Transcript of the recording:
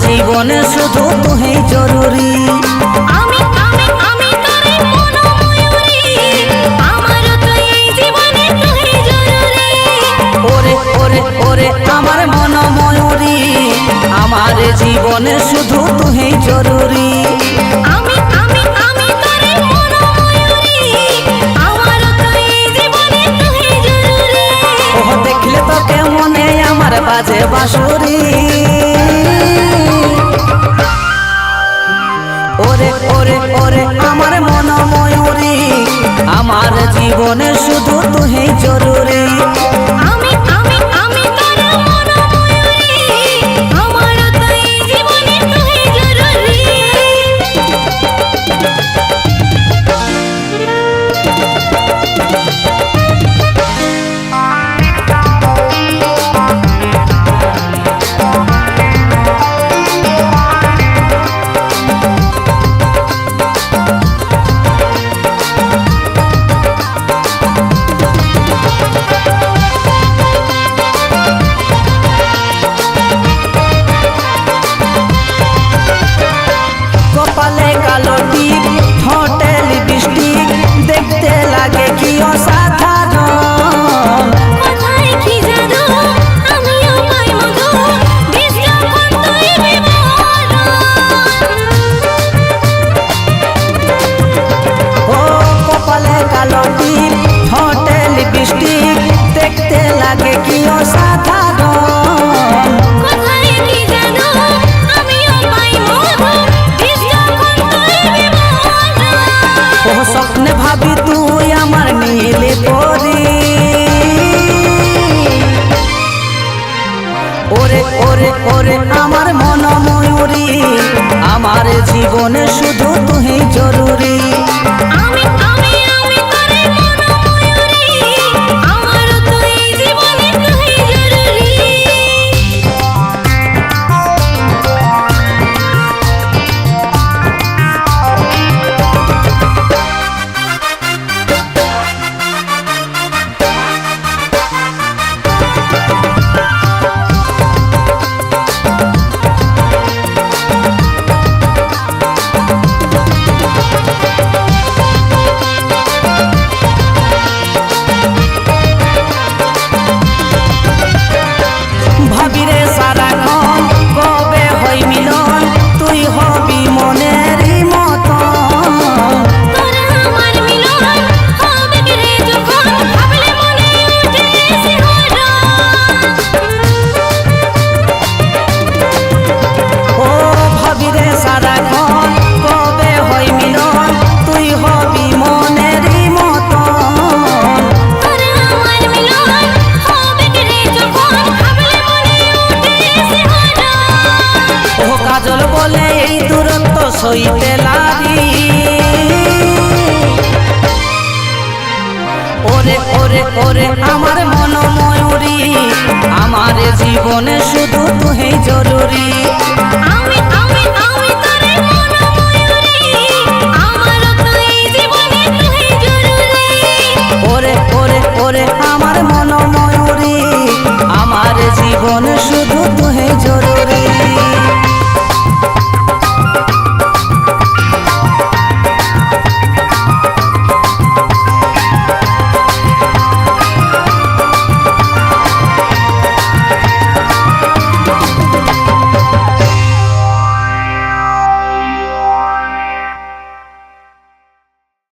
জীবনে শুধু তুই জরুরি। আমি আমি আমি তোরে মন ময়ূরী, আমার তো এই জীবনে তুই জরুরি। ওরে ওরে ওরে আমার মন ময়ূরী, আমার জীবনে শুধু তুই জরুরি। আমি আমি আমি তোরে মন ময়ূরী, আমার তো এই জীবনে তুই জরুরি। ও দেখলে তো কেমনে আমার বাজে বাঁশুরি। ওরে ওরে ওরে আমার মন ময়ূরী, আমার জীবনে শুধু তুই জরুরি। আমি আমি আমি তোরে মন ময়ূরী, আমার তো এই জীবনে তুই জরুরি। কপালে কালো টিপ, ঠোঁটে লিপস্টিক, দেখতে লাগে কি অসাধারণ। কোথায় কি জাদু, আমিও পাই মধু, বিষ যখন তুই বিবরণ। ও কপালে কালো টিপ, ঠোঁটে লিপস্টিক, দেখতে লাগে কি অসাধারণ। কোথায় কি জাদু, আমিও পাই মধু, বিষ যখন তুই বিবরণ। ও স্বপ্নে ভাবি তুই আমার নীলে পরি। ওরে ওরে ওরে আমার মন ময়ূরী, আমার জীবনে শুধু তুই জরুরি। আমি আমি আমি তোরে মন ময়ূরী, আমার তো এই জীবনে তুই জরুরি। ভাবিরে সারাক্ষণ কবে হই মিলন, তুই হবি মনেরই মতন। তোরা আমার মিলন হবে রে যখন, ভাবলে মনে উঠে শিহরণ। ও ভাবিরে সারাক্ষণ কবে হই মিলন, তুই হবি মনেরই মতন। তোরা আমার মিলন হবে রে যখন, ভাবলে মনে উঠে শিহরণ। ও কাজল বলে এই দূরত্ব সইতে লাগি। ওরে ওরে ওরে আমার মন ময়ূরী, আমার জীবনে শুধু তুই জরুরি। আমি